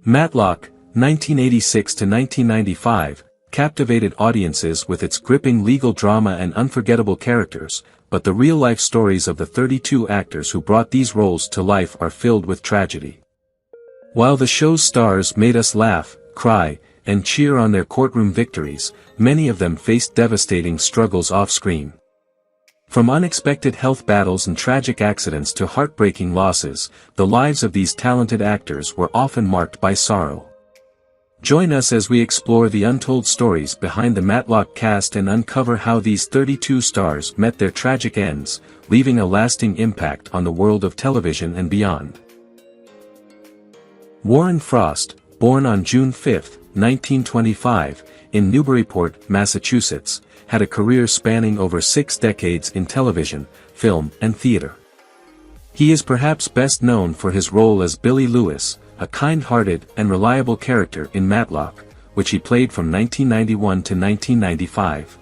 Matlock, 1986 to 1995, captivated audiences with its gripping legal drama and unforgettable characters, but the real-life stories of the 32 actors who brought these roles to life are filled with tragedy. While the show's stars made us laugh, cry, and cheer on their courtroom victories, many of them faced devastating struggles off-screen. From unexpected health battles and tragic accidents to heartbreaking losses, the lives of these talented actors were often marked by sorrow. Join us as we explore the untold stories behind the Matlock cast and uncover how these 32 stars met their tragic ends, leaving a lasting impact on the world of television and beyond. Warren Frost, born on June 5, 1925, in Newburyport, Massachusetts, had a career spanning over 6 decades in television, film, and theater. He is perhaps best known for his role as Billy Lewis, a kind-hearted and reliable character in Matlock, which he played from 1991 to 1995.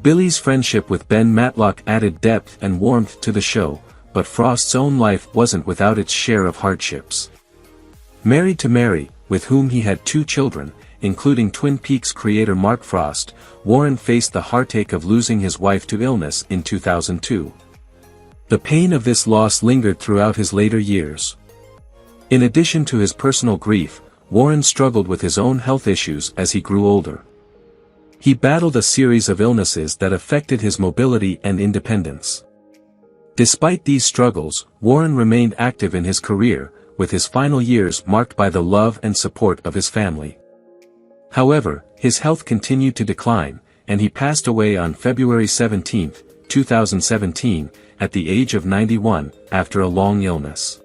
Billy's friendship with Ben Matlock added depth and warmth to the show, but Frost's own life wasn't without its share of hardships. Married to Mary, with whom he had 2 children, including Twin Peaks creator Mark Frost, Warren faced the heartache of losing his wife to illness in 2002. The pain of this loss lingered throughout his later years. In addition to his personal grief, Warren struggled with his own health issues as he grew older. He battled a series of illnesses that affected his mobility and independence. Despite these struggles, Warren remained active in his career, with his final years marked by the love and support of his family. However, his health continued to decline, and he passed away on February 17, 2017, at the age of 91, after a long illness.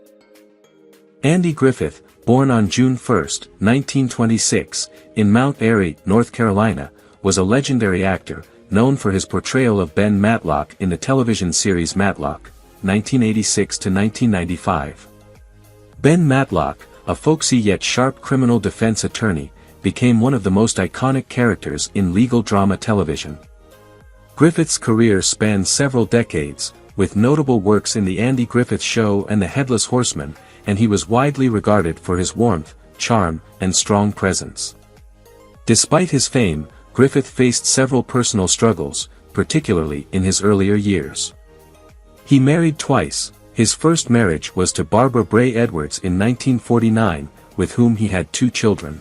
Andy Griffith, born on June 1, 1926, in Mount Airy, North Carolina, was a legendary actor, known for his portrayal of Ben Matlock in the television series Matlock, 1986 to 1995. Ben Matlock, a folksy yet sharp criminal defense attorney, became one of the most iconic characters in legal drama television. Griffith's career spanned several decades, with notable works in The Andy Griffith Show and The Headless Horseman, and he was widely regarded for his warmth, charm, and strong presence. Despite his fame, Griffith faced several personal struggles, particularly in his earlier years. He married twice. His first marriage was to Barbara Bray Edwards in 1949, with whom he had 2 children.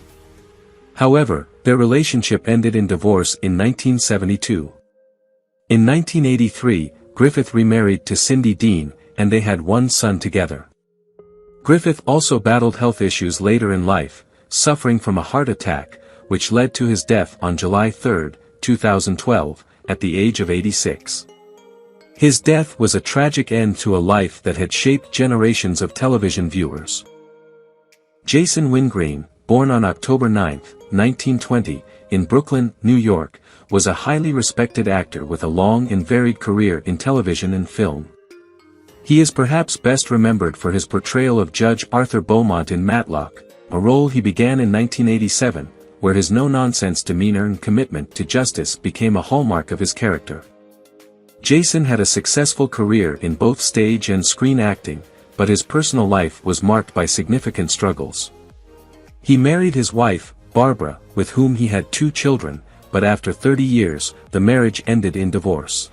However, their relationship ended in divorce in 1972. In 1983, Griffith remarried to Cindy Dean, and they had 1 son together. Griffith also battled health issues later in life, suffering from a heart attack, which led to his death on July 3, 2012, at the age of 86. His death was a tragic end to a life that had shaped generations of television viewers. Jason Wingreen, born on October 9, 1920, in Brooklyn, New York, was a highly respected actor with a long and varied career in television and film. He is perhaps best remembered for his portrayal of Judge Arthur Beaumont in Matlock, a role he began in 1987, where his no-nonsense demeanor and commitment to justice became a hallmark of his character. Jason had a successful career in both stage and screen acting, but his personal life was marked by significant struggles. He married his wife, Barbara, with whom he had 2 children, but after 30 years, the marriage ended in divorce.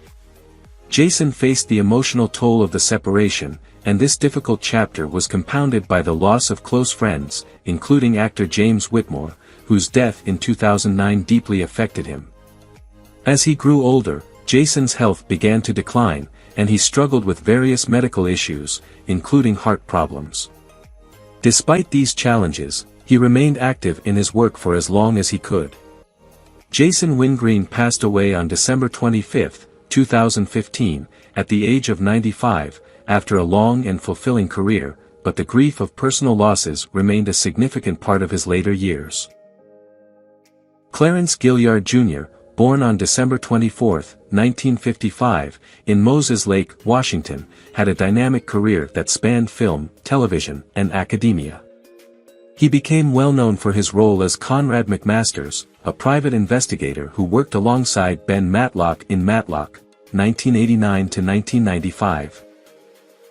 Jason faced the emotional toll of the separation, and this difficult chapter was compounded by the loss of close friends, including actor James Whitmore, whose death in 2009 deeply affected him. As he grew older, Jason's health began to decline, and he struggled with various medical issues, including heart problems. Despite these challenges, he remained active in his work for as long as he could. Jason Wingreen passed away on December 25, 2015, at the age of 95, after a long and fulfilling career, but the grief of personal losses remained a significant part of his later years. Clarence Gilliard Jr., born on December 24, 1955, in Moses Lake, Washington, had a dynamic career that spanned film, television, and academia. He became well known for his role as Conrad McMasters, a private investigator who worked alongside Ben Matlock in Matlock, 1989 to 1995.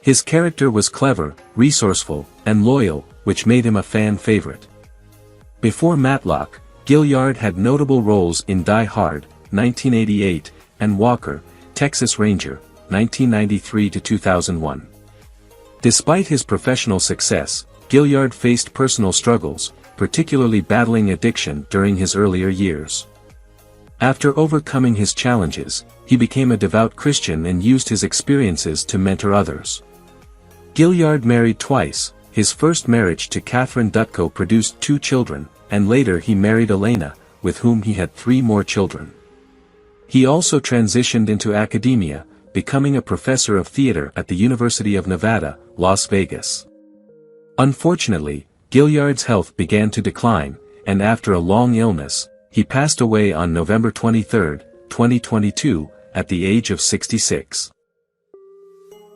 His character was clever, resourceful, and loyal, which made him a fan favorite. Before Matlock, Gilliard had notable roles in Die Hard, 1988, and Walker, Texas Ranger, 1993–2001. Despite his professional success, Gilliard faced personal struggles, particularly battling addiction during his earlier years. After overcoming his challenges, he became a devout Christian and used his experiences to mentor others. Gilliard married twice. His first marriage to Catherine Dutko produced 2 children, and later he married Elena, with whom he had 3 more children. He also transitioned into academia, becoming a professor of theater at the University of Nevada, Las Vegas. Unfortunately, Gilliard's health began to decline, and after a long illness, he passed away on November 23, 2022, at the age of 66.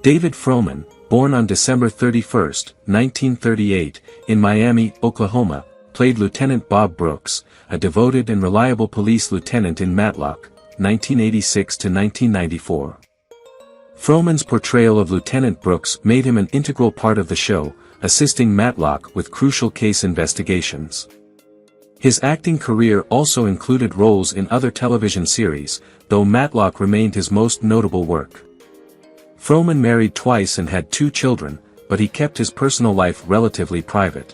David Froman, born on December 31, 1938, in Miami, Oklahoma, played Lieutenant Bob Brooks, a devoted and reliable police lieutenant in Matlock, 1986–1994. Froman's portrayal of Lieutenant Brooks made him an integral part of the show, assisting Matlock with crucial case investigations. His acting career also included roles in other television series, though Matlock remained his most notable work. Froman married twice and had 2 children, but he kept his personal life relatively private.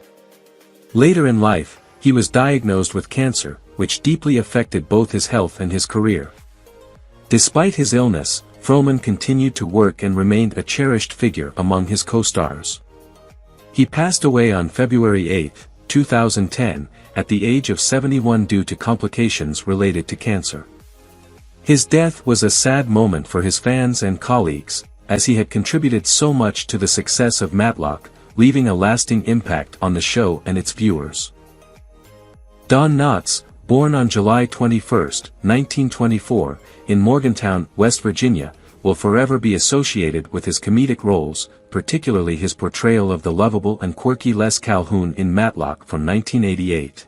Later in life, he was diagnosed with cancer, which deeply affected both his health and his career. Despite his illness, Froman continued to work and remained a cherished figure among his co-stars. He passed away on February 8, 2010, at the age of 71 due to complications related to cancer. His death was a sad moment for his fans and colleagues, as he had contributed so much to the success of Matlock, leaving a lasting impact on the show and its viewers. Don Knotts, born on July 21, 1924, in Morgantown, West Virginia, will forever be associated with his comedic roles, particularly his portrayal of the lovable and quirky Les Calhoun in Matlock from 1988.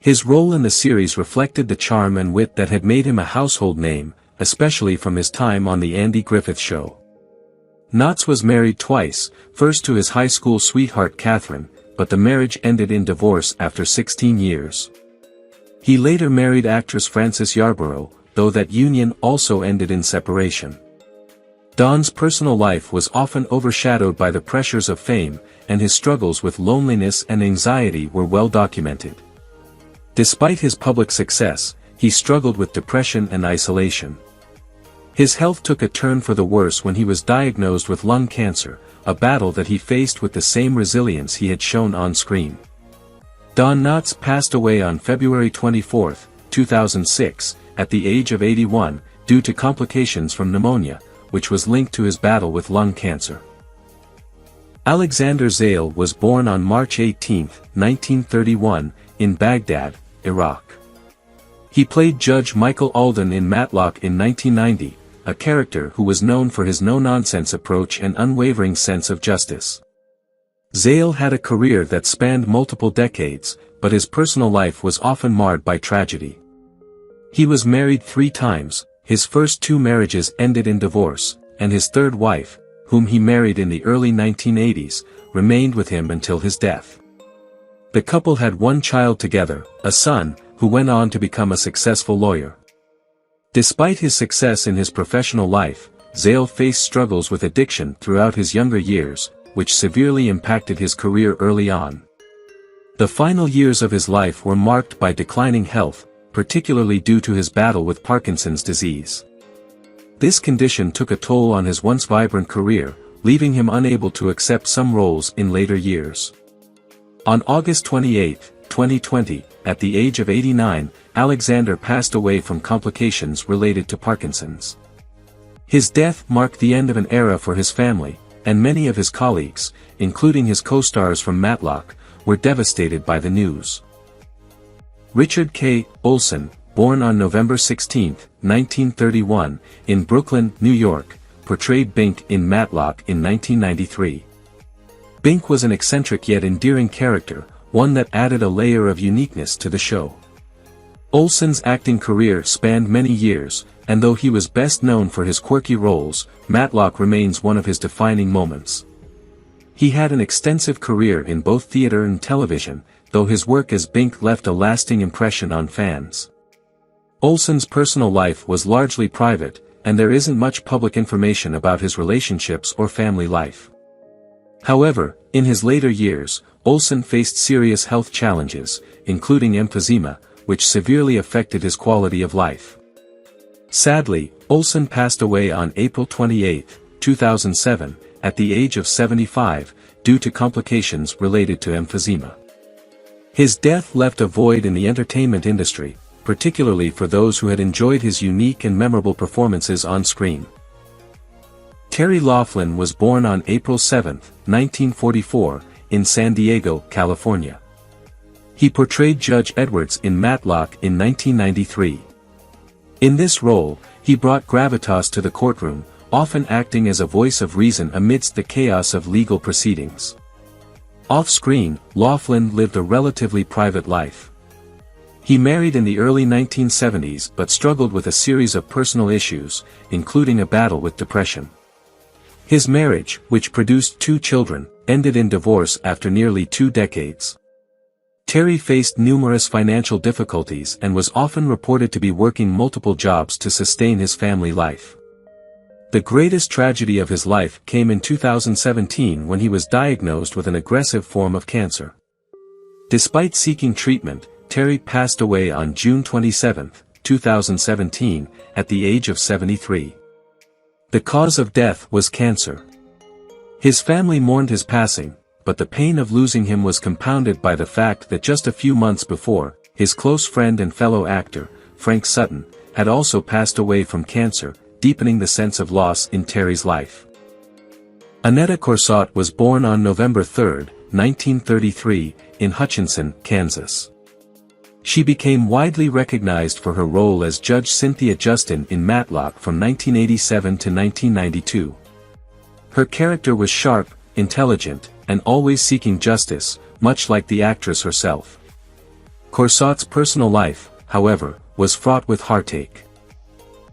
His role in the series reflected the charm and wit that had made him a household name, especially from his time on The Andy Griffith Show. Knotts was married twice, first to his high school sweetheart Catherine, but the marriage ended in divorce after 16 years. He later married actress Frances Yarborough, though that union also ended in separation. Don's personal life was often overshadowed by the pressures of fame, and his struggles with loneliness and anxiety were well documented. Despite his public success, he struggled with depression and isolation. His health took a turn for the worse when he was diagnosed with lung cancer, a battle that he faced with the same resilience he had shown on screen. Don Knotts passed away on February 24, 2006, at the age of 81, due to complications from pneumonia, which was linked to his battle with lung cancer. Alexander Zale was born on March 18, 1931, in Baghdad, Iraq. He played Judge Michael Alden in Matlock in 1990, a character who was known for his no-nonsense approach and unwavering sense of justice. Zale had a career that spanned multiple decades, but his personal life was often marred by tragedy. He was married 3 times, his first 2 marriages ended in divorce, and his third wife, whom he married in the early 1980s, remained with him until his death. The couple had 1 child together, a son, who went on to become a successful lawyer. Despite his success in his professional life, Zale faced struggles with addiction throughout his younger years, which severely impacted his career early on. The final years of his life were marked by declining health, particularly due to his battle with Parkinson's disease. This condition took a toll on his once vibrant career, leaving him unable to accept some roles in later years. On August 28, 2020, at the age of 89, Alexander passed away from complications related to Parkinson's. His death marked the end of an era for his family, and many of his colleagues, including his co-stars from Matlock, were devastated by the news. Richard K. Olsen, born on November 16, 1931, in Brooklyn, New York, portrayed Bink in Matlock in 1993. Bink was an eccentric yet endearing character, one that added a layer of uniqueness to the show. Olsen's acting career spanned many years, and though he was best known for his quirky roles, Matlock remains one of his defining moments. He had an extensive career in both theater and television, though his work as Bink left a lasting impression on fans. Olsen's personal life was largely private, and there isn't much public information about his relationships or family life. However, in his later years, Olsen faced serious health challenges, including emphysema, which severely affected his quality of life. Sadly, Olsen passed away on April 28, 2007, at the age of 75, due to complications related to emphysema. His death left a void in the entertainment industry, particularly for those who had enjoyed his unique and memorable performances on screen. Terry Laughlin was born on April 7, 1944, in San Diego, California. He portrayed Judge Edwards in Matlock in 1993. In this role, he brought gravitas to the courtroom, often acting as a voice of reason amidst the chaos of legal proceedings. Off-screen, Laughlin lived a relatively private life. He married in the early 1970s but struggled with a series of personal issues, including a battle with depression. His marriage, which produced 2 children, ended in divorce after nearly 2 decades. Terry faced numerous financial difficulties and was often reported to be working multiple jobs to sustain his family life. The greatest tragedy of his life came in 2017 when he was diagnosed with an aggressive form of cancer. Despite seeking treatment, Terry passed away on June 27, 2017, at the age of 73. The cause of death was cancer. His family mourned his passing, but the pain of losing him was compounded by the fact that just a few months before, his close friend and fellow actor, Frank Sutton, had also passed away from cancer, deepening the sense of loss in Terry's life. Anetta Cort was born on November 3, 1933, in Hutchinson, Kansas. She became widely recognized for her role as Judge Cynthia Justin in Matlock from 1987 to 1992. Her character was sharp, intelligent, and always seeking justice, much like the actress herself. Cort's personal life, however, was fraught with heartache.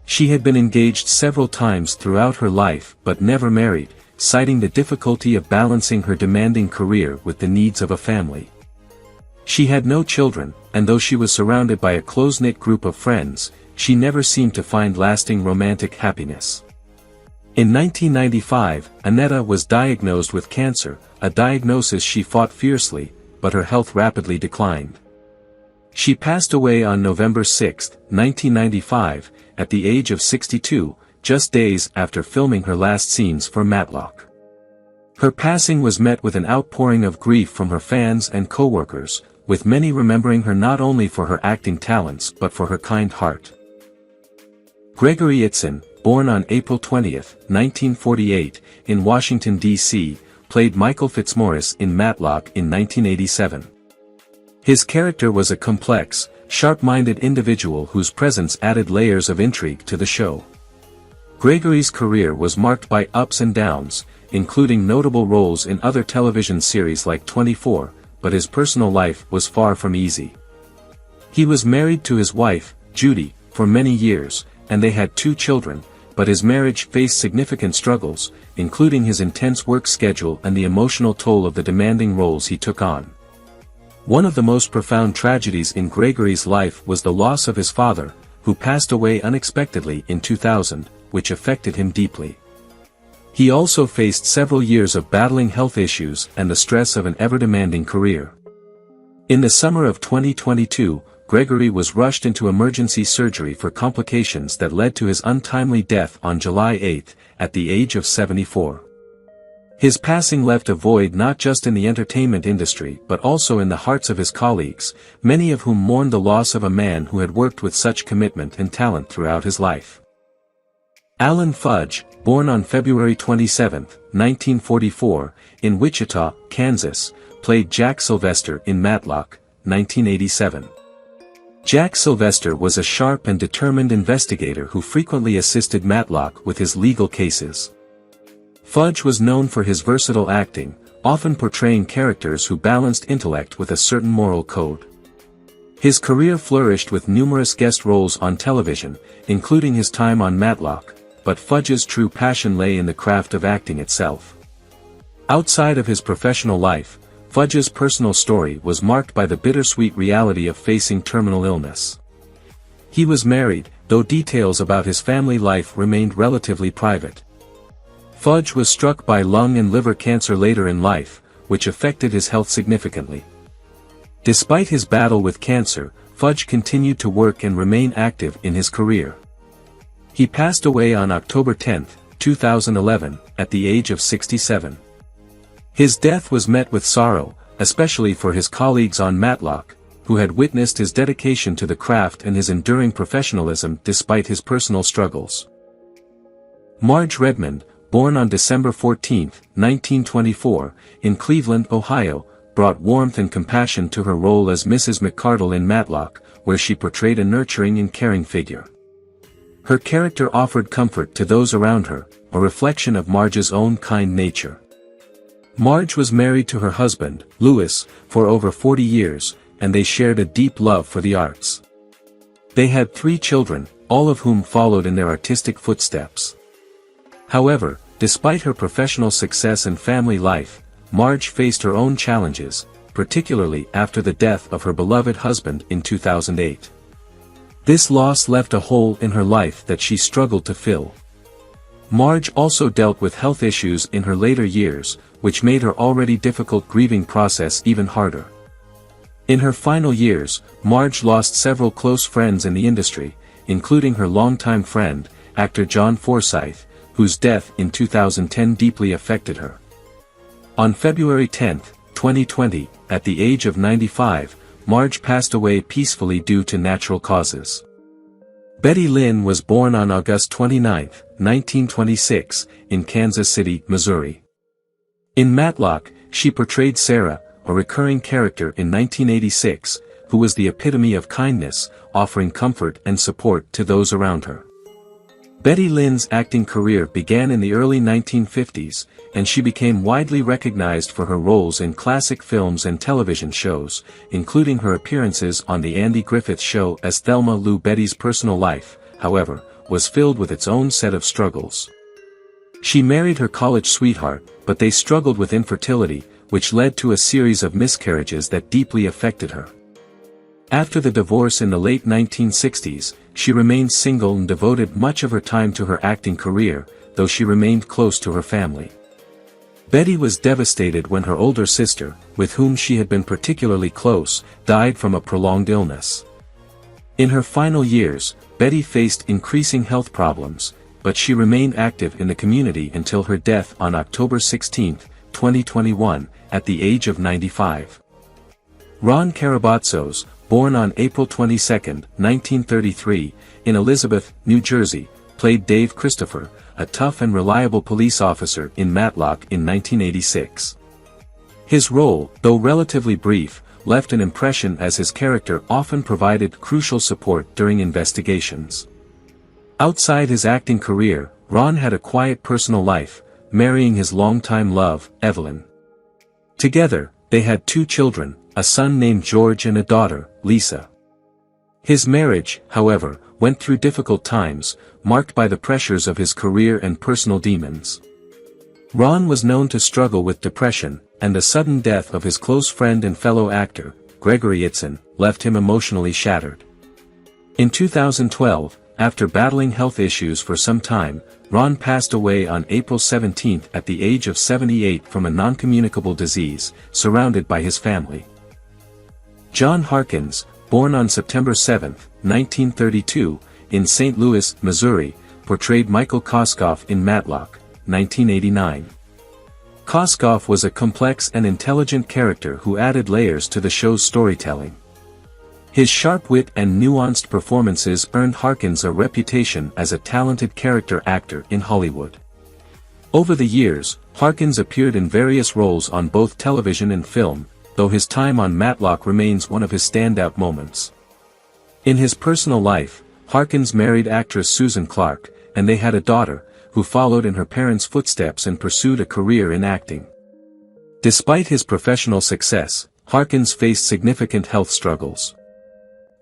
She had been engaged several times throughout her life but never married, citing the difficulty of balancing her demanding career with the needs of a family. She had no children, and though she was surrounded by a close-knit group of friends, she never seemed to find lasting romantic happiness. In 1995, Anetta was diagnosed with cancer, a diagnosis she fought fiercely, but her health rapidly declined. She passed away on November 6, 1995, at the age of 62, just days after filming her last scenes for Matlock. Her passing was met with an outpouring of grief from her fans and co-workers, with many remembering her not only for her acting talents but for her kind heart. Gregory Itson, born on April 20, 1948, in Washington, D.C., played Michael Fitzmaurice in Matlock in 1987. His character was a complex, sharp-minded individual whose presence added layers of intrigue to the show. Gregory's career was marked by ups and downs, including notable roles in other television series like 24, but his personal life was far from easy. He was married to his wife, Judy, for many years, and they had 2 children, but his marriage faced significant struggles, including his intense work schedule and the emotional toll of the demanding roles he took on. One of the most profound tragedies in Gregory's life was the loss of his father, who passed away unexpectedly in 2000, which affected him deeply. He also faced several years of battling health issues and the stress of an ever-demanding career. In the summer of 2022, Gregory was rushed into emergency surgery for complications that led to his untimely death on July 8, at the age of 74. His passing left a void not just in the entertainment industry but also in the hearts of his colleagues, many of whom mourned the loss of a man who had worked with such commitment and talent throughout his life. Alan Fudge, born on February 27, 1944, in Wichita, Kansas, played Jack Sylvester in Matlock, 1987. Jack Sylvester was a sharp and determined investigator who frequently assisted Matlock with his legal cases. Fudge was known for his versatile acting, often portraying characters who balanced intellect with a certain moral code. His career flourished with numerous guest roles on television, including his time on Matlock, but Fudge's true passion lay in the craft of acting itself. Outside of his professional life, Fudge's personal story was marked by the bittersweet reality of facing terminal illness. He was married, though details about his family life remained relatively private. Fudge was struck by lung and liver cancer later in life, which affected his health significantly. Despite his battle with cancer, Fudge continued to work and remain active in his career. He passed away on October 10, 2011, at the age of 67. His death was met with sorrow, especially for his colleagues on Matlock, who had witnessed his dedication to the craft and his enduring professionalism despite his personal struggles. Marge Redmond, born on December 14, 1924, in Cleveland, Ohio, brought warmth and compassion to her role as Mrs. McCardle in Matlock, where she portrayed a nurturing and caring figure. Her character offered comfort to those around her, a reflection of Marge's own kind nature. Marge was married to her husband, Louis, for over 40 years, and they shared a deep love for the arts. They had 3 children, all of whom followed in their artistic footsteps. However, despite her professional success and family life, Marge faced her own challenges, particularly after the death of her beloved husband in 2008. This loss left a hole in her life that she struggled to fill. Marge also dealt with health issues in her later years, which made her already difficult grieving process even harder. In her final years, Marge lost several close friends in the industry, including her longtime friend, actor John Forsythe, whose death in 2010 deeply affected her. On February 10, 2020, at the age of 95, Marge passed away peacefully due to natural causes. Betty Lynn was born on August 29, 1926, in Kansas City, Missouri. In Matlock, she portrayed Sarah, a recurring character in 1986, who was the epitome of kindness, offering comfort and support to those around her. Betty Lynn's acting career began in the early 1950s, and she became widely recognized for her roles in classic films and television shows, including her appearances on The Andy Griffith Show as Thelma Lou. Betty's personal life, however, was filled with its own set of struggles. She married her college sweetheart, but they struggled with infertility, which led to a series of miscarriages that deeply affected her. After the divorce in the late 1960s, she remained single and devoted much of her time to her acting career, though she remained close to her family. Betty was devastated when her older sister, with whom she had been particularly close, died from a prolonged illness. In her final years, Betty faced increasing health problems, but she remained active in the community until her death on October 16, 2021, at the age of 95. Ron Carabatsos, born on April 22, 1933, in Elizabeth, New Jersey, played Dave Christopher, a tough and reliable police officer in Matlock in 1986. His role, though relatively brief, left an impression as his character often provided crucial support during investigations. Outside his acting career, Ron had a quiet personal life, marrying his longtime love, Evelyn. Together, they had 2 children, a son named George and a daughter, Lisa. His marriage, however, went through difficult times, marked by the pressures of his career and personal demons. Ron was known to struggle with depression, and the sudden death of his close friend and fellow actor, Gregory Itson, left him emotionally shattered. In 2012, after battling health issues for some time, Ron passed away on April 17 at the age of 78 from a non-communicable disease, surrounded by his family. John Harkins, born on September 7, 1932, in St. Louis, Missouri, portrayed Michael Koskoff in Matlock, 1989. Koskoff was a complex and intelligent character who added layers to the show's storytelling. His sharp wit and nuanced performances earned Harkins a reputation as a talented character actor in Hollywood. Over the years, Harkins appeared in various roles on both television and film, though his time on Matlock remains one of his standout moments. In his personal life, Harkins married actress Susan Clark, and they had a daughter, who followed in her parents' footsteps and pursued a career in acting. Despite his professional success, Harkins faced significant health struggles.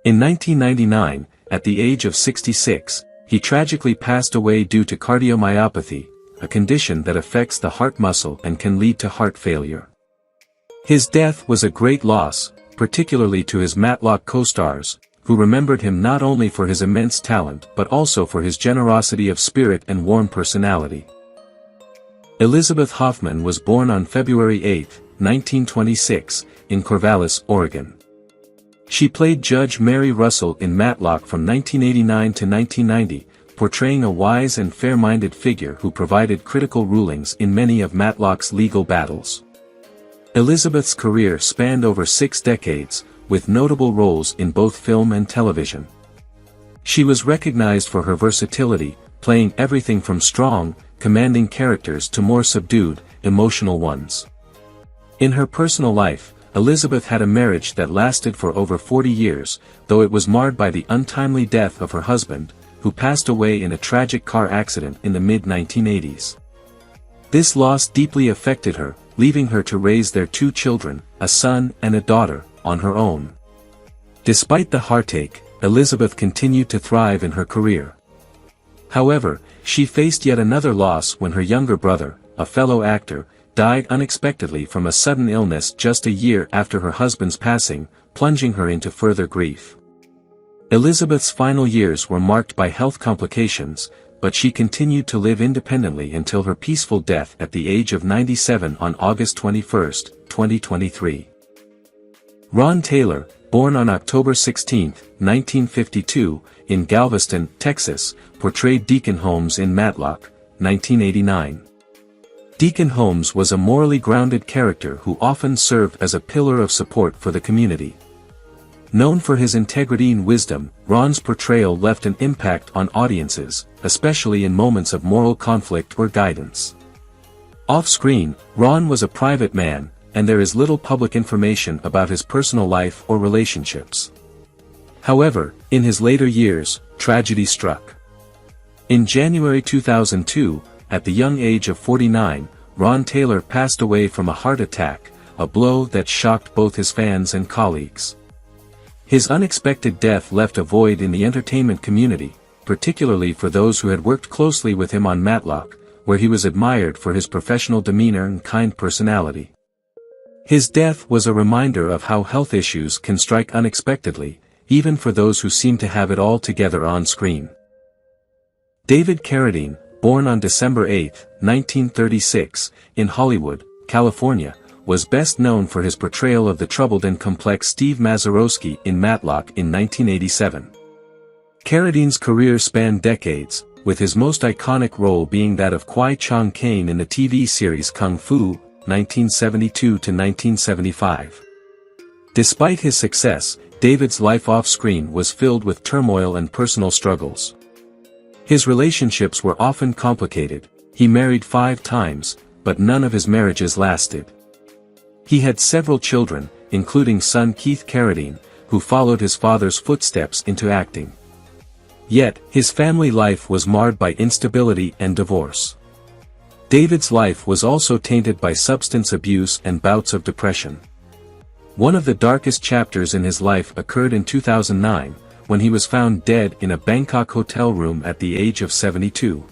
In 1999, at the age of 66, he tragically passed away due to cardiomyopathy, a condition that affects the heart muscle and can lead to heart failure. His death was a great loss, particularly to his Matlock co-stars, who remembered him not only for his immense talent but also for his generosity of spirit and warm personality. Elizabeth Hoffman was born on February 8, 1926, in Corvallis, Oregon. She played Judge Mary Russell in Matlock from 1989 to 1990, portraying a wise and fair-minded figure who provided critical rulings in many of Matlock's legal battles. Elizabeth's career spanned over 6 decades, with notable roles in both film and television. She was recognized for her versatility, playing everything from strong, commanding characters to more subdued, emotional ones. In her personal life, Elizabeth had a marriage that lasted for over 40 years, though it was marred by the untimely death of her husband, who passed away in a tragic car accident in the mid-1980s. This loss deeply affected her, leaving her to raise their 2 children, a son and a daughter, on her own. Despite the heartache, Elizabeth continued to thrive in her career. However, she faced yet another loss when her younger brother, a fellow actor, died unexpectedly from a sudden illness just a year after her husband's passing, plunging her into further grief. Elizabeth's final years were marked by health complications, but she continued to live independently until her peaceful death at the age of 97 on August 21, 2023. Ron Taylor, born on October 16, 1952, in Galveston, Texas, portrayed Deacon Holmes in Matlock, 1989. Deacon Holmes was a morally grounded character who often served as a pillar of support for the community. Known for his integrity and wisdom, Ron's portrayal left an impact on audiences, especially in moments of moral conflict or guidance. Off-screen, Ron was a private man, and there is little public information about his personal life or relationships. However, in his later years, tragedy struck. In January 2002, at the young age of 49, Ron Taylor passed away from a heart attack, a blow that shocked both his fans and colleagues. His unexpected death left a void in the entertainment community, particularly for those who had worked closely with him on Matlock, where he was admired for his professional demeanor and kind personality. His death was a reminder of how health issues can strike unexpectedly, even for those who seem to have it all together on screen. David Carradine, born on December 8, 1936, in Hollywood, California, was best known for his portrayal of the troubled and complex Steve Mazurowski in Matlock in 1987. Carradine's career spanned decades, with his most iconic role being that of Kwai Chong Kayne in the TV series Kung Fu, 1972 to 1975. Despite his success, David's life off-screen was filled with turmoil and personal struggles. His relationships were often complicated. He married 5 times, but none of his marriages lasted. He had several children, including son Keith Carradine, who followed his father's footsteps into acting. Yet, his family life was marred by instability and divorce. David's life was also tainted by substance abuse and bouts of depression. One of the darkest chapters in his life occurred in 2009, when he was found dead in a Bangkok hotel room at the age of 72.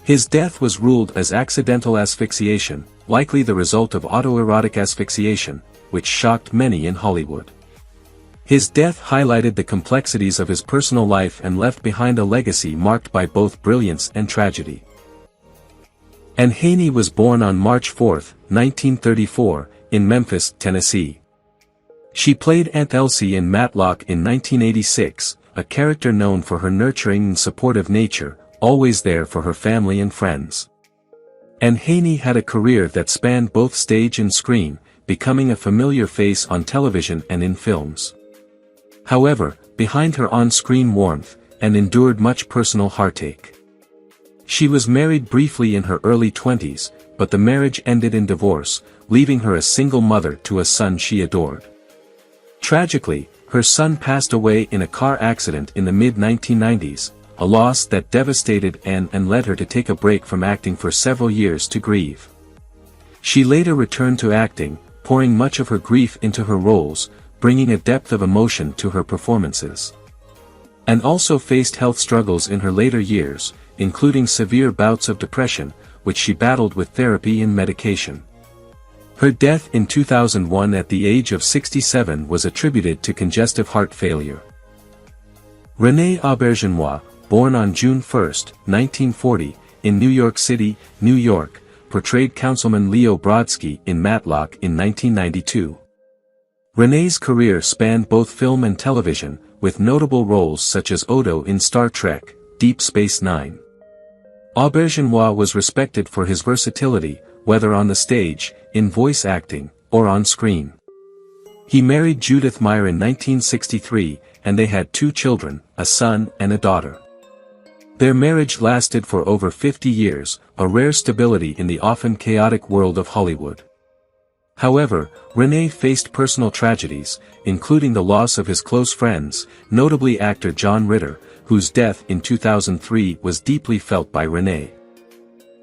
His death was ruled as accidental asphyxiation, likely the result of autoerotic asphyxiation, which shocked many in Hollywood. His death highlighted the complexities of his personal life and left behind a legacy marked by both brilliance and tragedy. And Haney was born on March 4, 1934, in Memphis, Tennessee. She played Aunt Elsie in Matlock in 1986, a character known for her nurturing and supportive nature, always there for her family and friends. And Haney had a career that spanned both stage and screen, becoming a familiar face on television and in films. However, behind her on-screen warmth, and endured much personal heartache. She was married briefly in her early 20s, but the marriage ended in divorce, leaving her a single mother to a son she adored. Tragically, her son passed away in a car accident in the mid-1990s, a loss that devastated Anne and led her to take a break from acting for several years to grieve. She later returned to acting, pouring much of her grief into her roles, bringing a depth of emotion to her performances. And also faced health struggles in her later years, including severe bouts of depression, which she battled with therapy and medication. Her death in 2001 at the age of 67 was attributed to congestive heart failure. Rene Auberio, born on June 1, 1940, in New York City, New York, portrayed Councilman Leo Brodsky in Matlock in 1992. Rene's career spanned both film and television, with notable roles such as Odo in Star Trek, Deep Space Nine. Auberio was respected for his versatility, whether on the stage, in voice acting, or on screen. He married Judith Meyer in 1963, and they had 2 children, a son and a daughter. Their marriage lasted for over 50 years, a rare stability in the often chaotic world of Hollywood. However, Rene faced personal tragedies, including the loss of his close friends, notably actor John Ritter, whose death in 2003 was deeply felt by Rene.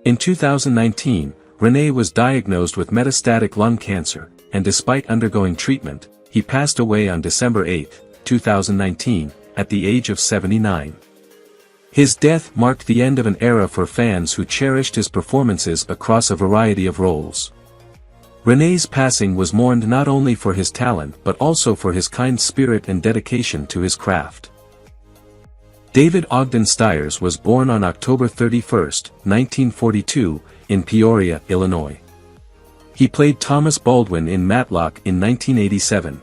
In 2019, Rene was diagnosed with metastatic lung cancer, and despite undergoing treatment, he passed away on December 8, 2019, at the age of 79. His death marked the end of an era for fans who cherished his performances across a variety of roles. Rene's passing was mourned not only for his talent but also for his kind spirit and dedication to his craft. David Ogden Stiers was born on October 31, 1942, in Peoria, Illinois. He played Thomas Baldwin in Matlock in 1987.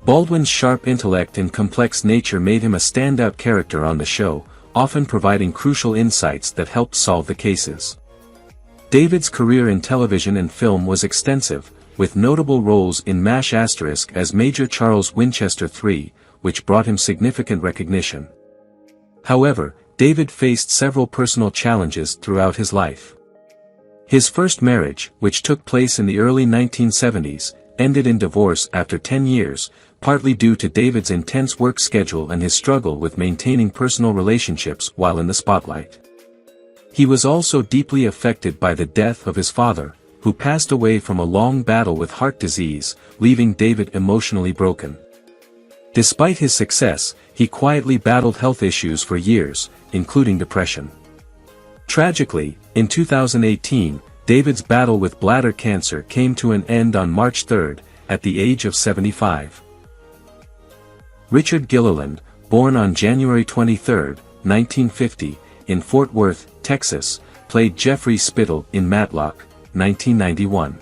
Baldwin's sharp intellect and complex nature made him a standout character on the show, often providing crucial insights that helped solve the cases. David's career in television and film was extensive, with notable roles in MASH** as Major Charles Winchester III, which brought him significant recognition. However, David faced several personal challenges throughout his life. His first marriage, which took place in the early 1970s, ended in divorce after 10 years, partly due to David's intense work schedule and his struggle with maintaining personal relationships while in the spotlight. He was also deeply affected by the death of his father, who passed away from a long battle with heart disease, leaving David emotionally broken. Despite his success, he quietly battled health issues for years, including depression. Tragically, in 2018, David's battle with bladder cancer came to an end on March 3, at the age of 75. Richard Gilliland, born on January 23, 1950, in Fort Worth, Texas, played Jeffrey Spittle in Matlock, 1991.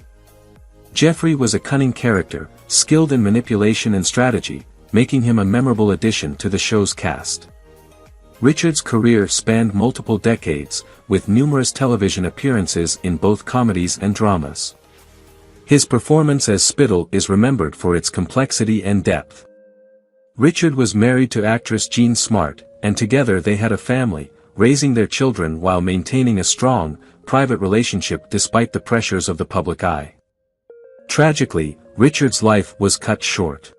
Jeffrey was a cunning character, skilled in manipulation and strategy, making him a memorable addition to the show's cast. Richard's career spanned multiple decades, with numerous television appearances in both comedies and dramas. His performance as Spittle is remembered for its complexity and depth. Richard was married to actress Jean Smart, and together they had a family, raising their children while maintaining a strong, private relationship despite the pressures of the public eye. Tragically, Richard's life was cut short.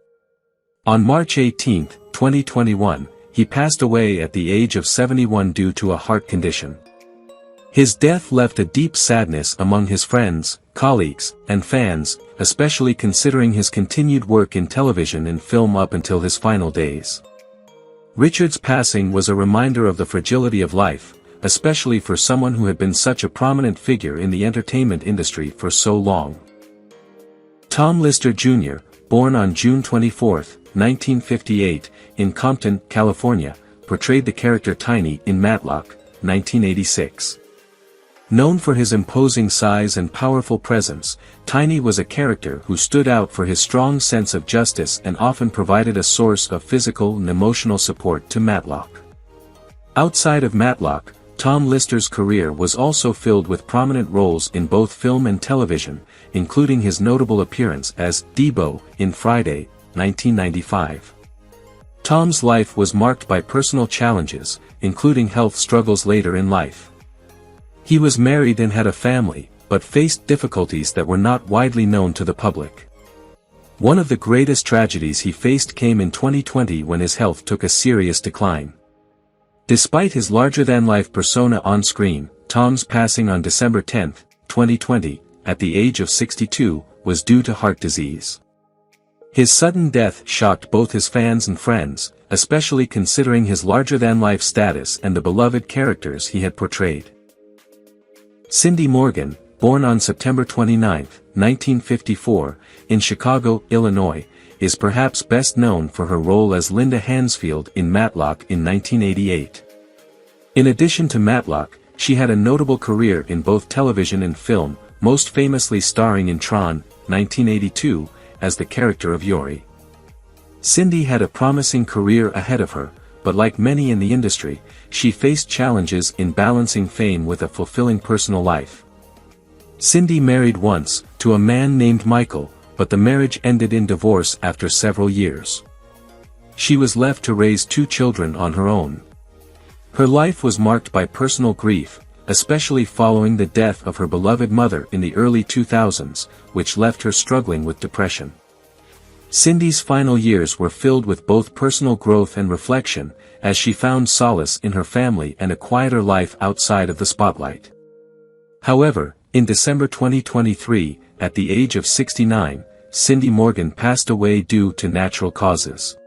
On March 18, 2021, he passed away at the age of 71 due to a heart condition. His death left a deep sadness among his friends, colleagues, and fans, especially considering his continued work in television and film up until his final days. Richard's passing was a reminder of the fragility of life, especially for someone who had been such a prominent figure in the entertainment industry for so long. Tom Lister Jr., born on June 24, 1958, in Compton, California, portrayed the character Tiny in Matlock, 1986. Known for his imposing size and powerful presence, Tiny was a character who stood out for his strong sense of justice and often provided a source of physical and emotional support to Matlock. Outside of Matlock, Tom Lister's career was also filled with prominent roles in both film and television, including his notable appearance as Debo in Friday, 1995. Tom's life was marked by personal challenges, including health struggles later in life. He was married and had a family, but faced difficulties that were not widely known to the public. One of the greatest tragedies he faced came in 2020 when his health took a serious decline. Despite his larger-than-life persona on screen, Tom's passing on December 10, 2020, at the age of 62, was due to heart disease. His sudden death shocked both his fans and friends, especially considering his larger-than-life status and the beloved characters he had portrayed. Cindy Morgan, born on September 29, 1954, in Chicago, Illinois, is perhaps best known for her role as Linda Hansfield in Matlock in 1988. In addition to Matlock, she had a notable career in both television and film, most famously starring in Tron, 1982, as the character of Yori. Cindy had a promising career ahead of her, but like many in the industry, she faced challenges in balancing fame with a fulfilling personal life. Cindy married once, to a man named Michael, but the marriage ended in divorce after several years. She was left to raise 2 children on her own. Her life was marked by personal grief, especially following the death of her beloved mother in the early 2000s, which left her struggling with depression. Cindy's final years were filled with both personal growth and reflection, as she found solace in her family and a quieter life outside of the spotlight. However, in December 2023, at the age of 69, Cindy Morgan passed away due to natural causes.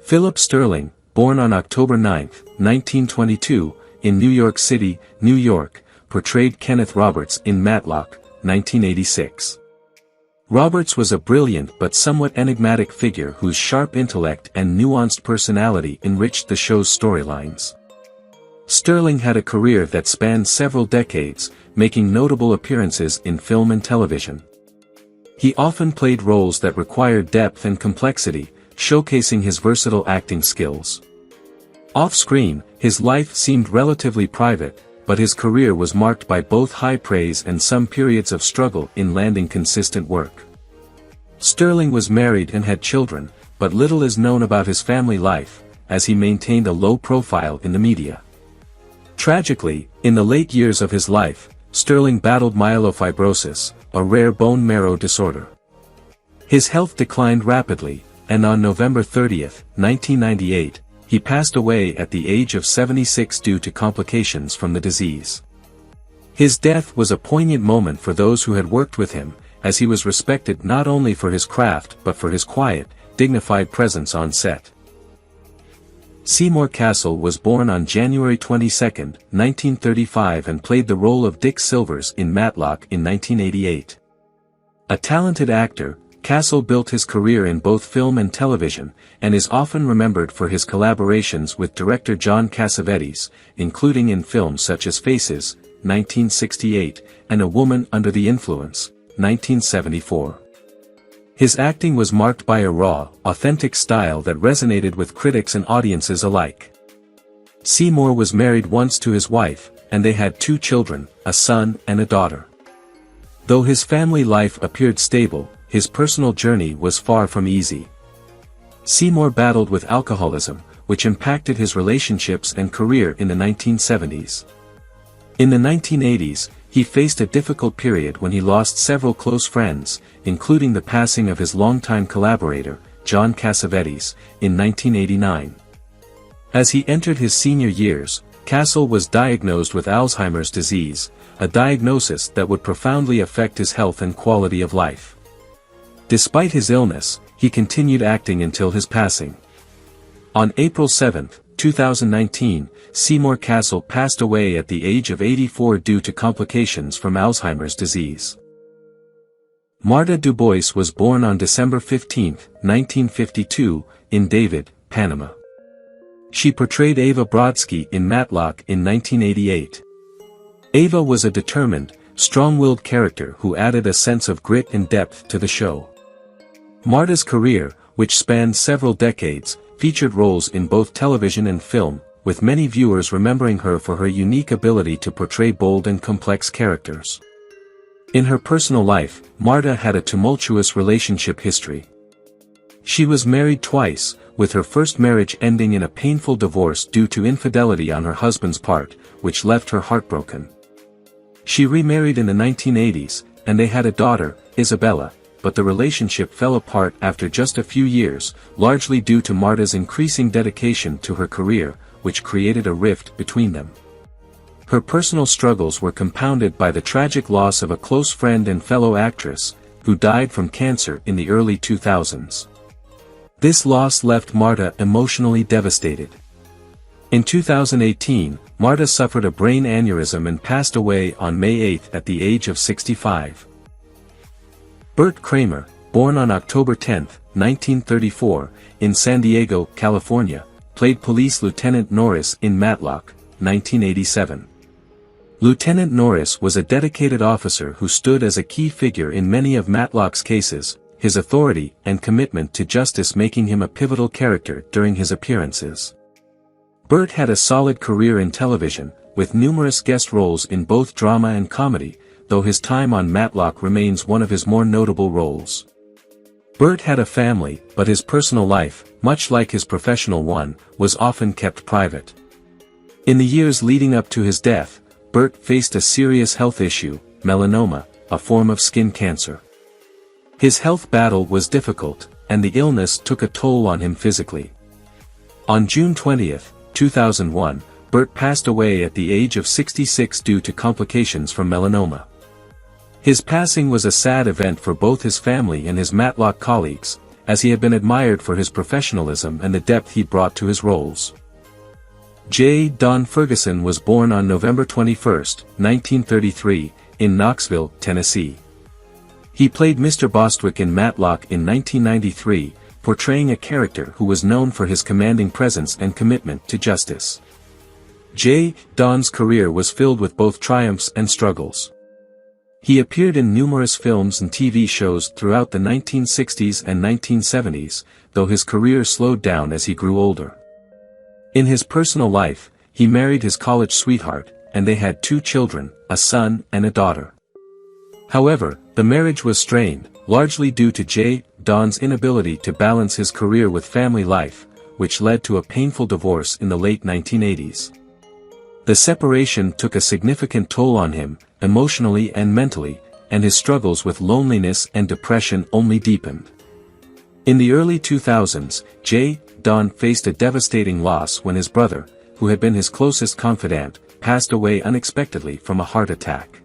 Philip Sterling, born on October 9, 1922, in New York City, New York, portrayed Kenneth Roberts in Matlock, 1986. Roberts was a brilliant but somewhat enigmatic figure whose sharp intellect and nuanced personality enriched the show's storylines. Sterling had a career that spanned several decades, making notable appearances in film and television. He often played roles that required depth and complexity, showcasing his versatile acting skills. Off-screen, his life seemed relatively private, but his career was marked by both high praise and some periods of struggle in landing consistent work. Sterling was married and had children, but little is known about his family life, as he maintained a low profile in the media. Tragically, in the late years of his life, Sterling battled myelofibrosis, a rare bone marrow disorder. His health declined rapidly, and on November 30, 1998, he passed away at the age of 76 due to complications from the disease. His death was a poignant moment for those who had worked with him, as he was respected not only for his craft but for his quiet, dignified presence on set. Seymour Castle was born on January 22, 1935 and played the role of Dick Silvers in Matlock in 1988. A talented actor, Castle built his career in both film and television, and is often remembered for his collaborations with director John Cassavetes, including in films such as Faces, 1968, and A Woman Under the Influence, 1974. His acting was marked by a raw, authentic style that resonated with critics and audiences alike. Seymour was married once to his wife, and they had 2 children, a son and a daughter. Though his family life appeared stable, his personal journey was far from easy. Seymour battled with alcoholism, which impacted his relationships and career in the 1970s. In the 1980s, he faced a difficult period when he lost several close friends, including the passing of his longtime collaborator, John Cassavetes, in 1989. As he entered his senior years, Castle was diagnosed with Alzheimer's disease, a diagnosis that would profoundly affect his health and quality of life. Despite his illness, he continued acting until his passing. On April 7, 2019, Seymour Castle passed away at the age of 84 due to complications from Alzheimer's disease. Marta Duo was born on December 15, 1952, in David, Panama. She portrayed Ava Brodsky in Matlock in 1988. Ava was a determined, strong-willed character who added a sense of grit and depth to the show. Marta's career, which spanned several decades, featured roles in both television and film, with many viewers remembering her for her unique ability to portray bold and complex characters. In her personal life, Marta had a tumultuous relationship history. She was married twice, with her first marriage ending in a painful divorce due to infidelity on her husband's part, which left her heartbroken. She remarried in the 1980s, and they had a daughter, Isabella, but the relationship fell apart after just a few years, largely due to Marta's increasing dedication to her career, which created a rift between them. Her personal struggles were compounded by the tragic loss of a close friend and fellow actress, who died from cancer in the early 2000s. This loss left Marta emotionally devastated. In 2018, Marta suffered a brain aneurysm and passed away on May 8 at the age of 65. Bert Kramer, born on October 10, 1934, in San Diego, California, played Police Lieutenant Norris in Matlock, 1987. Lieutenant Norris was a dedicated officer who stood as a key figure in many of Matlock's cases, his authority and commitment to justice making him a pivotal character during his appearances. Bert had a solid career in television, with numerous guest roles in both drama and comedy, though his time on Matlock remains one of his more notable roles. Bert had a family, but his personal life, much like his professional one, was often kept private. In the years leading up to his death, Bert faced a serious health issue, melanoma, a form of skin cancer. His health battle was difficult, and the illness took a toll on him physically. On June 20, 2001, Bert passed away at the age of 66 due to complications from melanoma. His passing was a sad event for both his family and his Matlock colleagues, as he had been admired for his professionalism and the depth he brought to his roles. Don Ferguson was born on November 21, 1933, in Knoxville, Tennessee. He played Mr. Bostwick in Matlock in 1993, portraying a character who was known for his commanding presence and commitment to justice. Don's career was filled with both triumphs and struggles. He appeared in numerous films and TV shows throughout the 1960s and 1970s, though his career slowed down as he grew older. In his personal life, he married his college sweetheart, and they had 2 children, a son and a daughter. However, the marriage was strained, largely due to Don's inability to balance his career with family life, which led to a painful divorce in the late 1980s. The separation took a significant toll on him, emotionally and mentally, and his struggles with loneliness and depression only deepened. In the early 2000s, Don faced a devastating loss when his brother, who had been his closest confidant, passed away unexpectedly from a heart attack.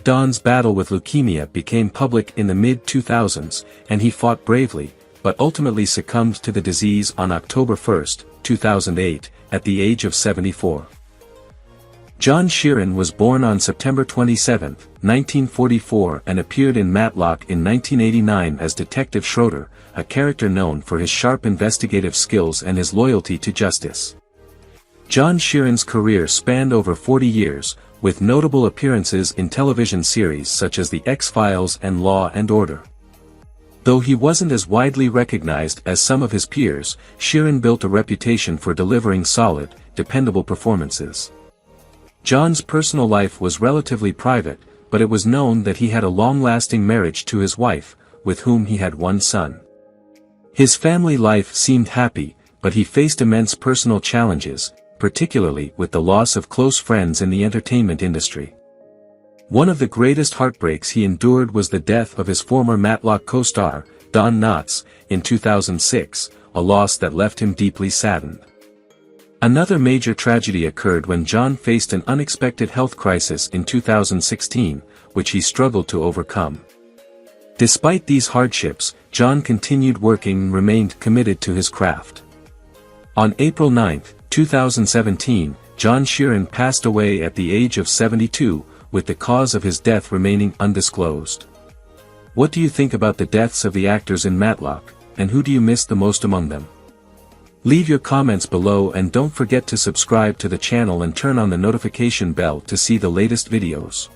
Don's battle with leukemia became public in the mid-2000s, and he fought bravely, but ultimately succumbed to the disease on October 1, 2008, at the age of 74. Sheeran was born on September 27, 1944 and appeared in Matlock in 1989 as Detective Schroeder, a character known for his sharp investigative skills and his loyalty to justice. Sheeran's career spanned over 40 years, with notable appearances in television series such as The X-Files and Law and Order. Though he wasn't as widely recognized as some of his peers, Sheeran built a reputation for delivering solid, dependable performances. John's personal life was relatively private, but it was known that he had a long-lasting marriage to his wife, with whom he had 1 son. His family life seemed happy, but he faced immense personal challenges, particularly with the loss of close friends in the entertainment industry. One of the greatest heartbreaks he endured was the death of his former Matlock co-star, Don Knotts, in 2006, a loss that left him deeply saddened. Another major tragedy occurred when John faced an unexpected health crisis in 2016, which he struggled to overcome. Despite these hardships, John continued working and remained committed to his craft. On April 9, 2017, Sheeran passed away at the age of 72, with the cause of his death remaining undisclosed. What do you think about the deaths of the actors in Matlock, and who do you miss the most among them? Leave your comments below and don't forget to subscribe to the channel and turn on the notification bell to see the latest videos.